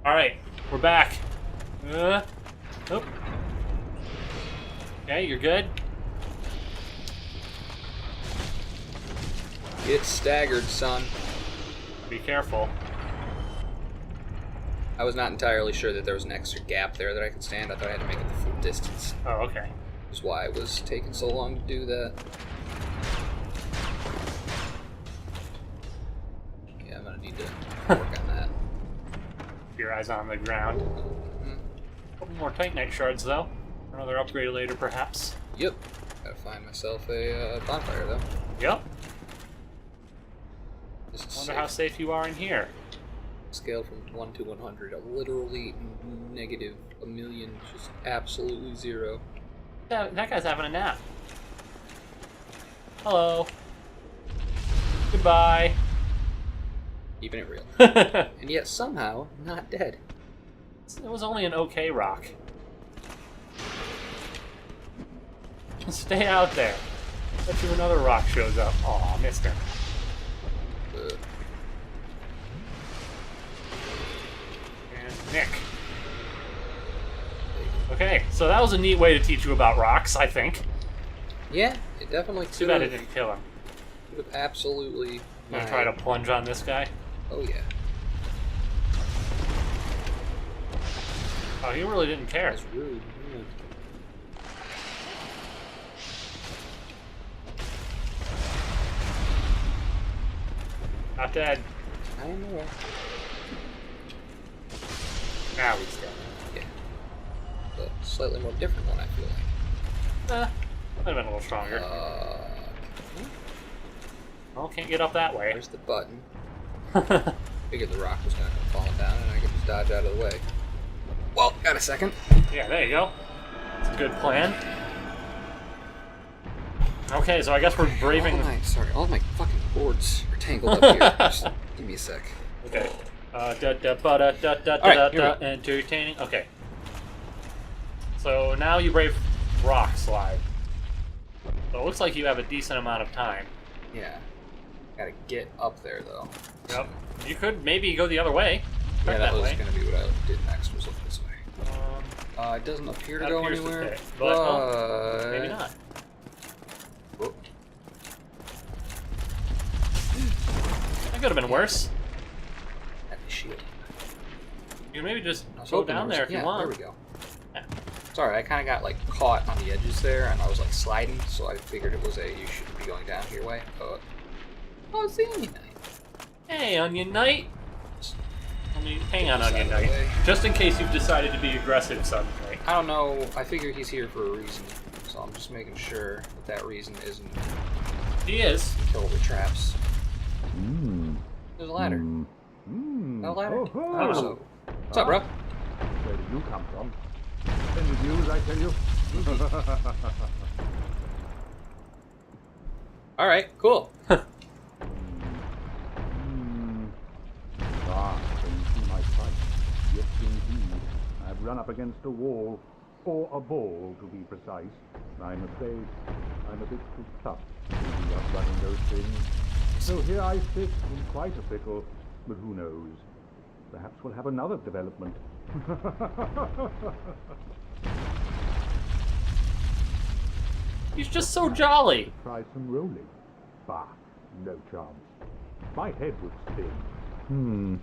Alright, we're back. Oh. Okay, you're good? Get staggered, son. Be careful. I was not entirely sure that there was an extra gap there that I could stand. I thought I had to make it the full distance. Oh, okay. Which is why it was taking so long to do that. Yeah, I'm gonna need to work on that. Keep your eyes on the ground. A couple more Titanite shards, though. Another upgrade later, perhaps. Yep. Gotta find myself a bonfire, though. Yep. This is Wonder safe. how safe you are in here. Scale from 1 to 100, literally negative a million, just absolutely zero. That guy's having a nap. Hello. Goodbye. Keeping it real. It And yet somehow not dead. was only an okay rock. Stay out there. Bet you another rock shows up. Aw, missed him. And Nick. Okay. Okay, so that was a neat way to teach you about rocks, I think. Yeah, it definitely Too bad it didn't kill him. could have absolutely. Gonna try to plunge on this guy. Oh yeah. Oh, he really didn't care. That's rude. Yeah. Not dead. I don't know. Now he's dead. Yeah. But slightly more different one, I feel like. Might have been a little stronger. Well, can't get up that way. Where's the button? Figured the rock was gonna come falling down and I could just dodge out of the way. Well, got a second. Yeah, there you go. That's a good plan. Okay, so I guess we're braving... All my fucking cords are tangled up here. Just give me a sec. Okay. Entertaining. Okay. So now you brave rock slide. So it looks like you have a decent amount of time. Yeah. Gotta get up there, though. Yep. You could maybe go the other way. Yeah, Right that was way. gonna be what I did next, was look this way. It doesn't appear to That go appears to anywhere, fit, but maybe not. Oh, That could have been worse. had the shield. You can maybe just I was go hoping down was- there if yeah, you want. there we go. Yeah. Sorry, I kind of got like caught on the edges there, and I was like sliding, so I figured it was you shouldn't be going down here way. Oh, it's the Onion Knight. Hey, Onion Knight. I mean, hang on, Get this Onion out of the Knight. way. Just in case you've decided to be aggressive suddenly. I don't know. I figure he's here for a reason, so I'm just making sure that reason isn't He is. kill the traps. Mm. There's a ladder. Mm. No ladder? Oh, Oh, so. What's up, bro? Where did you come from? Splendid news, I tell you. All right, cool. Can you see my fight? Yes, indeed. I've run up against a wall, or a ball, to be precise. I'm afraid I'm a bit too tough to be up running those things. So here I sit in quite a pickle, but who knows? Perhaps we'll have another development. He's just so jolly. Try some rolling. Bah, no chance. My head would spin.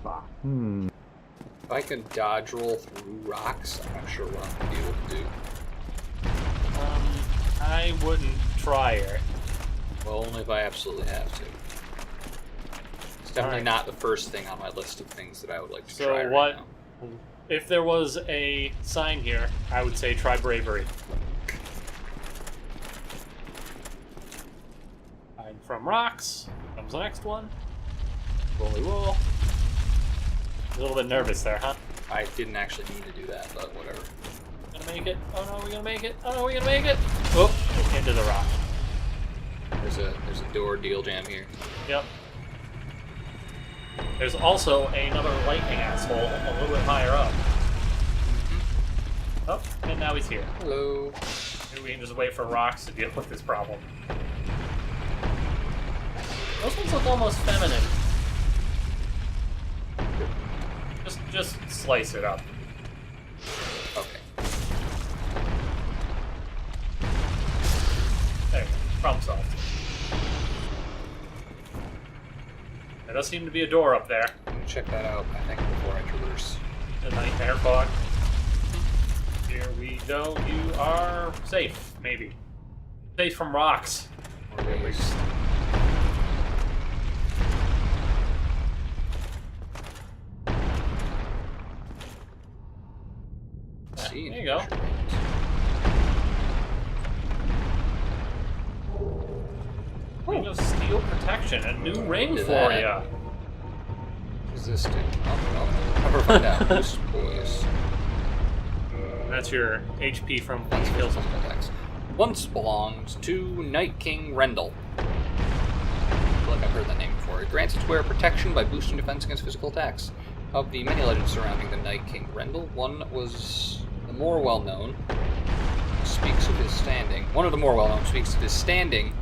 Bah. If I can dodge roll through rocks, I'm not sure what I'm gonna be able to do. I wouldn't try it. Well, only if I absolutely have to. It's definitely Alright. not the first thing on my list of things that I would like to So try right what? now. If there was a sign here, I would say try bravery. Hide from rocks. Comes the next one. Rolly roll. A little bit nervous there, huh? I didn't actually need to do that, but whatever. Gonna make it. Oh no, we're gonna make it. Oh no, we're gonna make it. Oh, into the rock. There's a door deal jam here. Yep. There's also another lightning asshole a little bit higher up. Oh, and now he's here. Hello. Maybe we can just wait for rocks to deal with this problem. Those ones look almost feminine. just slice it up. Okay. There you go. Problem solved. There does seem to be a door up there. I'm gonna check that out, I think, before I traverse. The nightmare fog. Here we go. You are safe, maybe. Safe from rocks. Or at least. See, there you go. Ring of Steel Protection, a new ring Look for at that. ya. Resistant. Oh, no. Never find out. Boost boys. That's your HP from Once kills. physical attacks. Once belonged to Night King Rendell. I feel like I've heard that name before. It grants its wearer protection by boosting defense against physical attacks. Of the many legends surrounding the Night King Rendell, one was the more well-known. Speaks of his standing. One of the more well-known speaks of his standing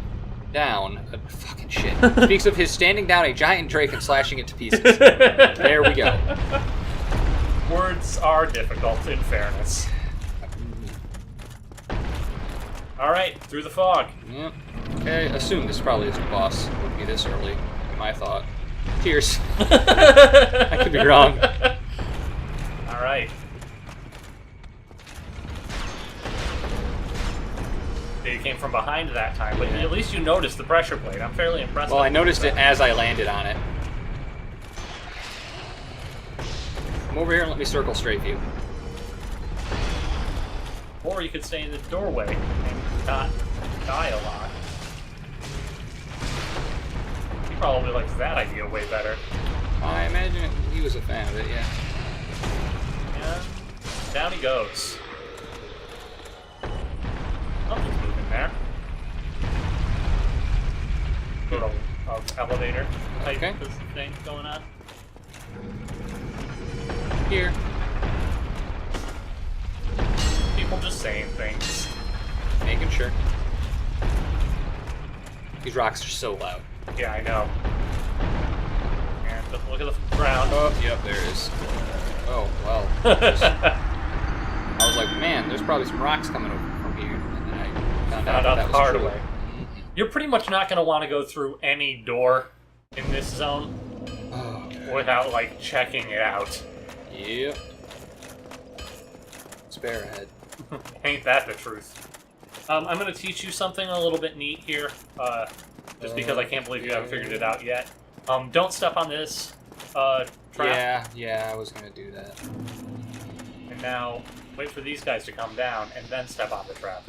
down. Fucking shit. Speaks of his standing down a giant drake and slashing it to pieces. There we go. Words are difficult, in fairness. Alright, through the fog. Yep. Okay, assume this probably isn't a boss. It would be this early, my thought. Cheers. I could be wrong. Alright. You came from behind that time, but Yeah. at least you noticed the pressure plate. I'm fairly impressed. Well, with I noticed you. it as I landed on it. Come over here and let me circle strafe you. Or you could stay in the doorway and not die a lot. He probably likes that idea way better. I imagine he was a fan of it, yeah. And down he goes. Something's moving there. Sort of elevator type Okay. thing going on. Here. People just saying things. Making sure. These rocks are so loud. Yeah, I know. And look at the ground. Oh, yep, there is. Oh, well. I was like, man, there's probably some rocks coming over from here. And then I found out Found out that the was hard true. way. You're pretty much not going to want to go through any door in this zone Oh, without, like, checking it out. yep. Spare ahead. Ain't that the truth? I'm going to teach you something a little bit neat here, just because I can't believe you haven't figured it out yet. Don't step on this trap. Yeah, I was gonna do that. And now, wait for these guys to come down, and then step on the trap.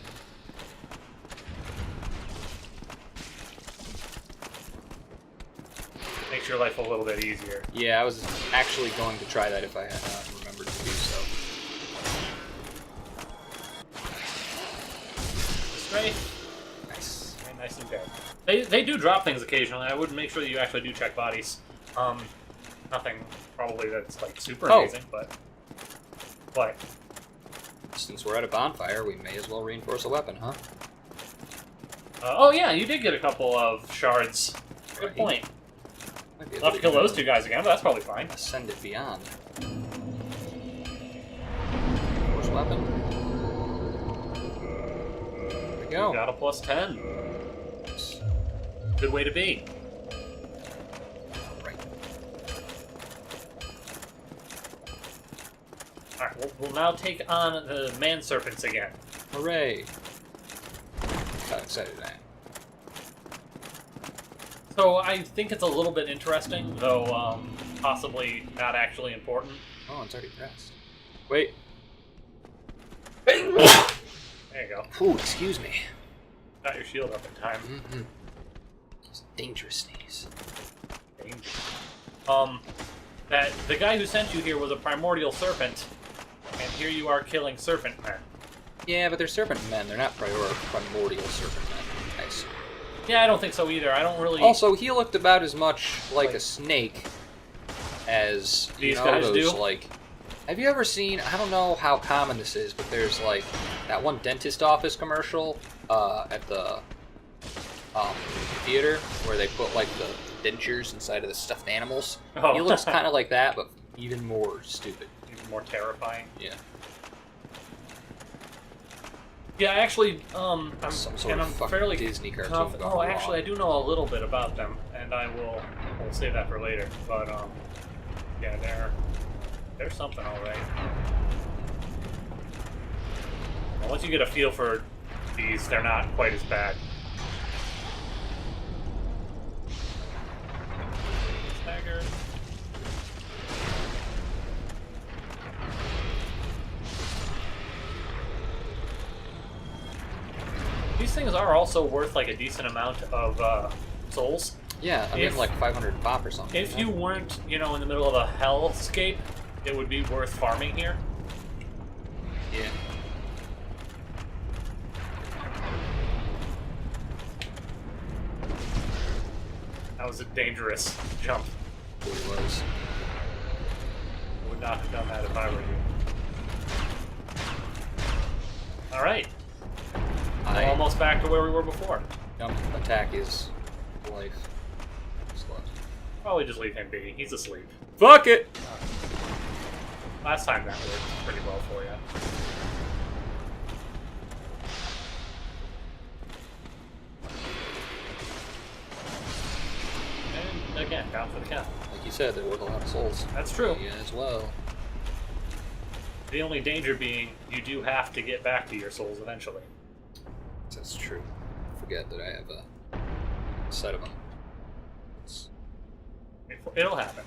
Makes your life a little bit easier. Yeah, I was actually going to try that if I had remembered to do so. Strafe. Nice. Very nice and dead. They do drop things occasionally. I would make sure that you actually do check bodies. Nothing probably that's like super Oh. amazing, but what? Since we're at a bonfire, we may as well reinforce a weapon, huh? Oh yeah, you did get a couple of shards. Good Right. point. Might be I'll have to kill those two guys again, but that's probably fine. Ascend it beyond. Force weapon. There we go. Got a plus 10. Good way to be. Right. Alright, we'll now take on the man serpents again. Hooray! How excited I am. So I think it's a little bit interesting, though possibly not actually important. Oh, it's already pressed. Wait. There you go. Ooh, excuse me. Got your shield up in time. Mm-hmm. It's a dangerous sneeze. Danger. That the guy who sent you here was a primordial serpent, and here you are killing serpent men. Yeah, but they're serpent men. They're not primordial serpent men. Nice. Yeah, I don't think so either. I don't really. Also, he looked about as much like a snake as These you know, guys those, do? like. Have you ever seen? I don't know how common this is, but there's like that one dentist office commercial at the theater where they put like the dentures inside of the stuffed animals. Oh. He looks kind of like that, but even more stupid. Even more terrifying. Yeah. Yeah, actually, I'm Some sort and of I'm fucking fairly Disney cartoon confident. gone Oh, wrong. actually, I do know a little bit about them, and we'll save that for later. But yeah, they're something, all right. Well, once you get a feel for these, they're not quite as bad. Stagger. These things are also worth like a decent amount of souls. Yeah, I mean like 500 pop or something. If you weren't, in the middle of a hellscape, it would be worth farming here. Yeah. That was a dangerous jump. It was. I would not have done that if I were you. Alright. I Almost back to where we were before. jump attack is life. Slot. Probably just leave him be. He's asleep. Fuck it! Last time that worked pretty well for you. And again, down for the count. Like you said, they're worth a lot of souls. That's true. Yeah, as well. The only danger being you do have to get back to your souls eventually. That's true. Forget that I have a set of them. It'll happen.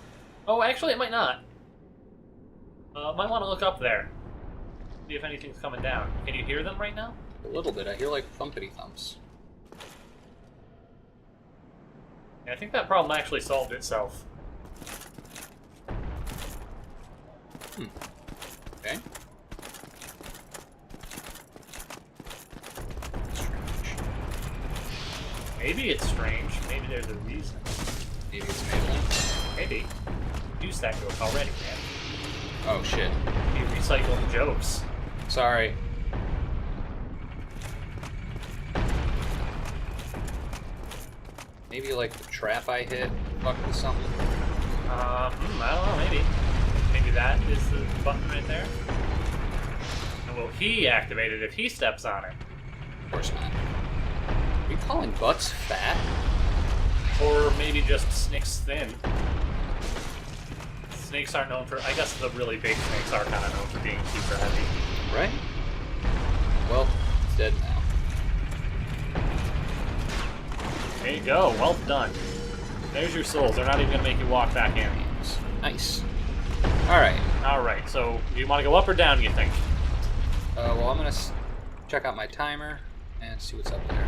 Oh, actually, it might not. Might want to look up there. See if anything's coming down. Can you hear them right now? A little bit. I hear like thumpity thumps. Yeah, I think that problem actually solved itself. Okay. Maybe it's strange. Maybe there's a reason. Maybe it's enabling. Maybe. Use that joke already, man. Oh shit. You recycling jokes. Sorry. Maybe like the trap I hit fucked with something. I don't know, maybe. Maybe that is the button right there. And will he activate it if he steps on it? Of course not. Are you calling butts fat? Or maybe just snakes thin. Snakes are known for, I guess the really big snakes are kind of known for being super heavy. Right? Well, it's dead now. There you go, well done. There's your souls, they're not even going to make you walk back in. Nice. Alright. Alright, so do you want to go up or down, you think? Well, I'm gonna check out my timer and see what's up there.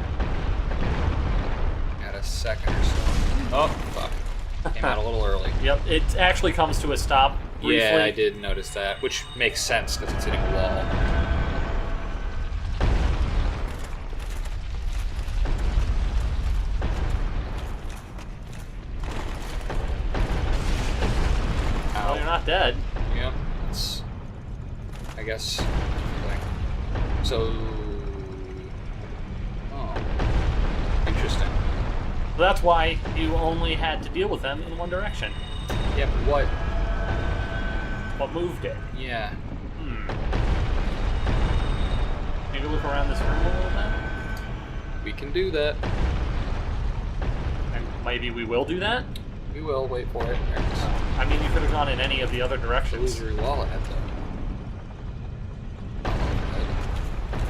Got a second or so. Oh, fuck. Came out a little early. Yep, it actually comes to a stop briefly. Yeah, I did notice that, which makes sense because it's hitting a wall. Well, you're not dead. Yeah, it's, I guess. So, oh, interesting. That's why you only had to deal with them in one direction. Yeah, but what? What moved it? Yeah. Maybe look around this room a little bit? We can do that. And maybe we will do that? We will wait for it. There it is. I mean, you could have gone in any of the other directions. Illusory wall ahead, though.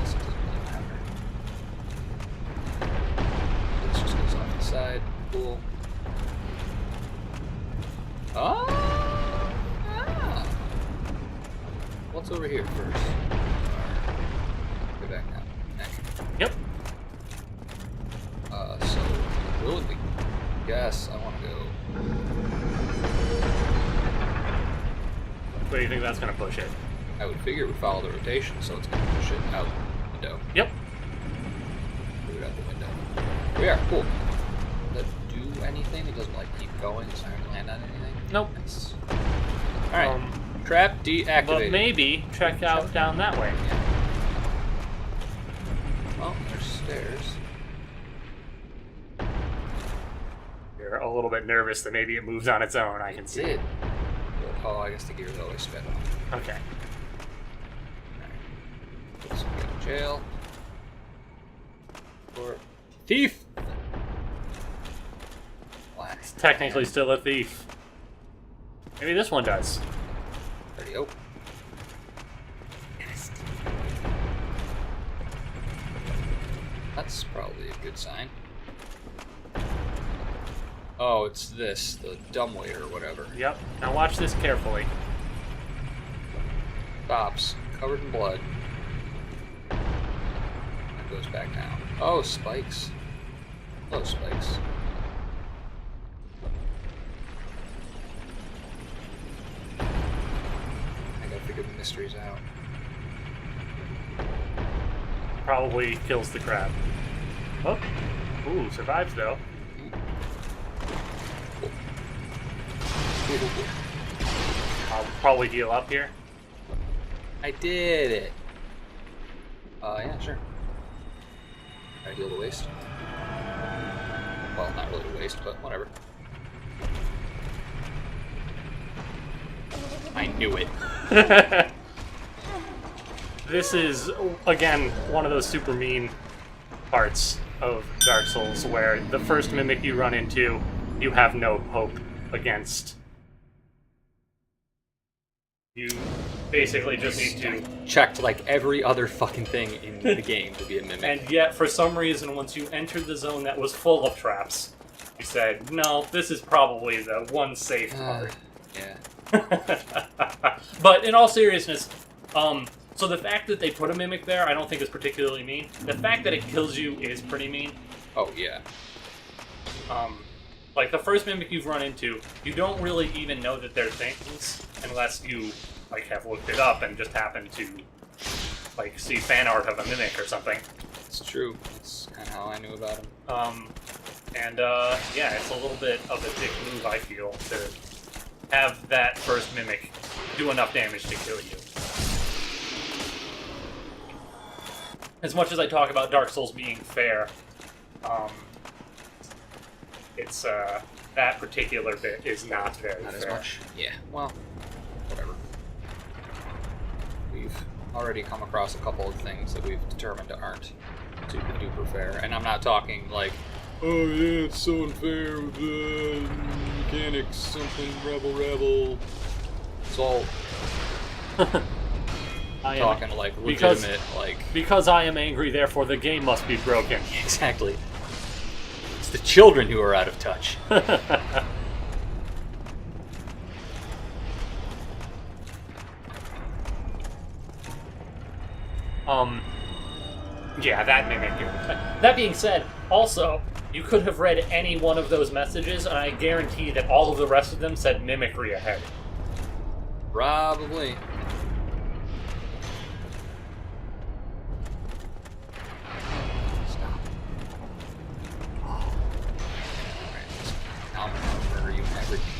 This doesn't really matter. This just goes off the side. Cool. Ah! What's over here first? Go back now. Next. Yep. So, willingly. Yes, I want to go. Where do you think that's going to push it? I would figure it would follow the rotation, so it's going to push it out the window. Yep. Move it out the window. We are, cool. Does that do anything? It doesn't, like, keep going? It's not going to land on anything? Nope. Nice. Alright. Trap deactivated. But maybe check out down that way. Yeah. Well, there's stairs. You're a little bit nervous that maybe it moves on its own, I can see. Did. Oh, I guess the gear's always spit. Okay. Let's go to jail. Or thief. Black. It's technically still a thief. Maybe this one does. There you go. That's probably a good sign. Oh, it's this, the dumbwaiter or whatever. Yep. Now watch this carefully. Stops, covered in blood. And goes back down. Oh, spikes. Oh, spikes. I gotta figure the mysteries out. Probably kills the crab. Oh. Ooh, survives though. I'll probably heal up here. I did it. Yeah, sure. I heal the waste. Well, not really the waste, but whatever. I knew it. This is, again, one of those super mean parts of Dark Souls where the first mimic you run into, you have no hope against. You basically just need to... Checked like every other fucking thing in the game to be a mimic. And yet, for some reason, once you entered the zone that was full of traps, you said, no, this is probably the one safe part. Yeah. But in all seriousness, so the fact that they put a mimic there, I don't think is particularly mean. The fact that it kills you is pretty mean. Oh, yeah. Like, the first mimic you've run into, you don't really even know that they're things unless you, like, have looked it up and just happen to, like, see fan art of a mimic or something. It's true. That's kind of how I knew about him. Yeah, it's a little bit of a dick move, I feel, to have that first mimic do enough damage to kill you. As much as I talk about Dark Souls being fair, it's, that particular bit is not very Not fair. as much. Yeah, well, whatever. We've already come across a couple of things that we've determined aren't super duper fair. And I'm not talking like, oh yeah, it's so unfair with the mechanics, something, rebel. It's all I am, talking like because- legitimate, like... because I am angry, therefore the game must be broken. Exactly. It's the children who are out of touch. Yeah, that mimic. That being said, also, you could have read any one of those messages, and I guarantee that all of the rest of them said mimicry ahead. Probably. Stop. Alright, now I'm gonna murder you and everything.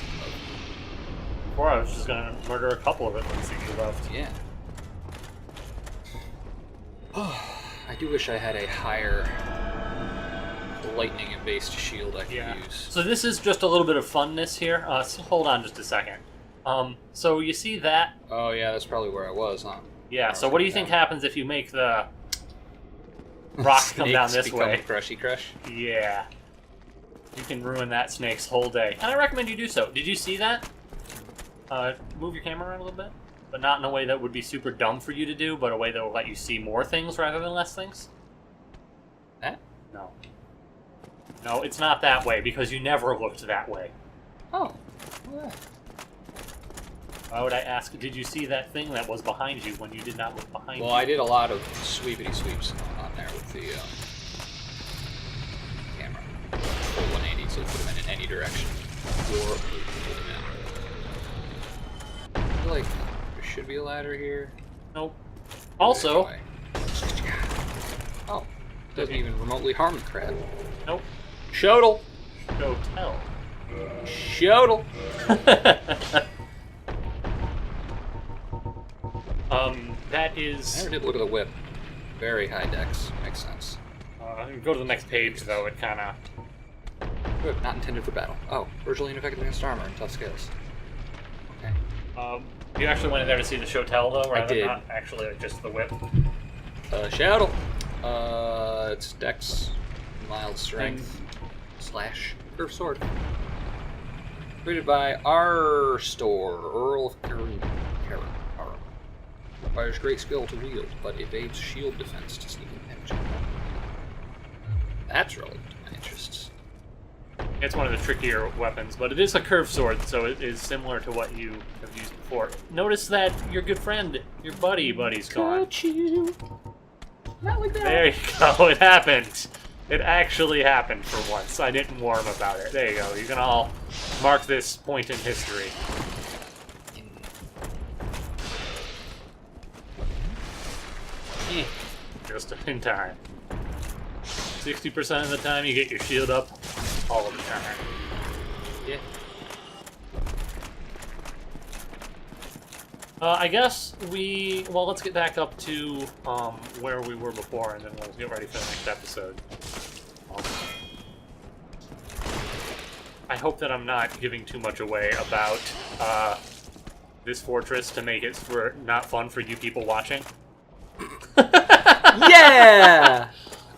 Or I was just gonna murder a couple of it once you left. Yeah. I do wish I had a higher lightning-based shield I could use. So this is just a little bit of funness here. So hold on just a second. So you see that? Oh yeah, that's probably where I was, huh? Yeah, so what do you think happens if you make the rock come down this become way? Crushy crush. Yeah. You can ruin that snake's whole day. And I recommend you do so. Did you see that? Move your camera around a little bit. But not in a way that would be super dumb for you to do, but a way that will let you see more things rather than less things. That? No. No, it's not that way, because you never looked that way. Oh. Yeah. Why would I ask, did you see that thing that was behind you when you did not look behind you? Well, I did a lot of sweepity sweeps on there with the camera. Full 180, so put them in any direction. Or pull them in. I feel like there should be a ladder here. Nope. Also... Anyway. Oh. Doesn't even remotely harm the crab. Nope. Shodel! Go tell. Shodel! That I is... never did look at the whip. Very high dex. Makes sense. go to the next page, though. It kind of... Good. Not intended for battle. Oh, virtually ineffective against armor and tough scales. Okay. You actually went in there to see the Shotel, though, rather did. than not actually just the whip. Shadow. It's Dex, mild strength, / curved sword. Created by R. Store, Earl of Karim. Requires great skill to wield, but evades shield defense to sneak and damage. That's relevant to my interests. It's one of the trickier weapons, but it is a curved sword, so it is similar to what you have used before. Notice that your good friend, your buddy's gone. You. Not like that. There you go, it happened. It actually happened for once. I didn't warn him about it. There you go. You can all mark this point in history. Just in time. 60% of the time you get your shield up, all of the time. Yeah. I guess let's get back up to where we were before, and then we'll get ready for the next episode. I hope that I'm not giving too much away about this fortress to make it not fun for you people watching. Yeah!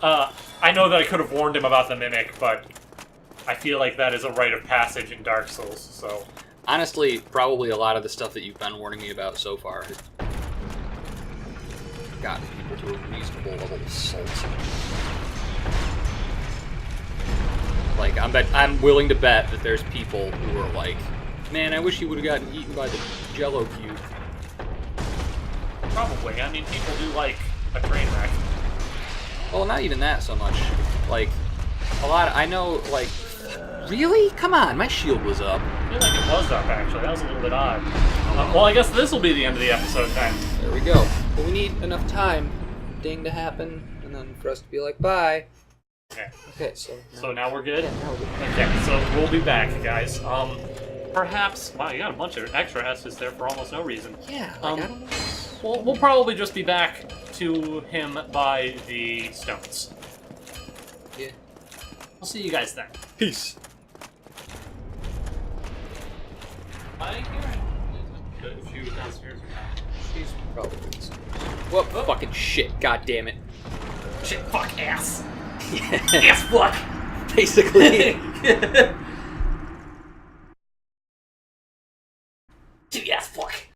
I know that I could have warned him about the Mimic, but I feel like that is a rite of passage in Dark Souls, so... Honestly, probably a lot of the stuff that you've been warning me about so far has gotten people to a reasonable level of salt. Like, I'm willing to bet that there's people who are like, man, I wish he would have gotten eaten by the Jello cube. Probably. I mean, people do like a train wreck. Well, not even that so much. Like, I know, like, really? Come on, my shield was up. I feel like it was up, actually. That was a little bit odd. Well, I guess this will be the end of the episode, then. There we go. But we need enough time, ding to happen, and then for us to be like, bye. Okay. Okay, so... So now we're good? Yeah, now we're good. Okay, so we'll be back, guys. Perhaps... Wow, you got a bunch of extra S's there for almost no reason. Yeah, like, I don't know. We'll probably just be back to him by the stones. Yeah. I'll see you guys then. Peace. I hear if she was downstairs or not. She's probably good. What fucking shit, god damn it. Shit, fuck, ass. Yeah. Ass, fuck. Basically.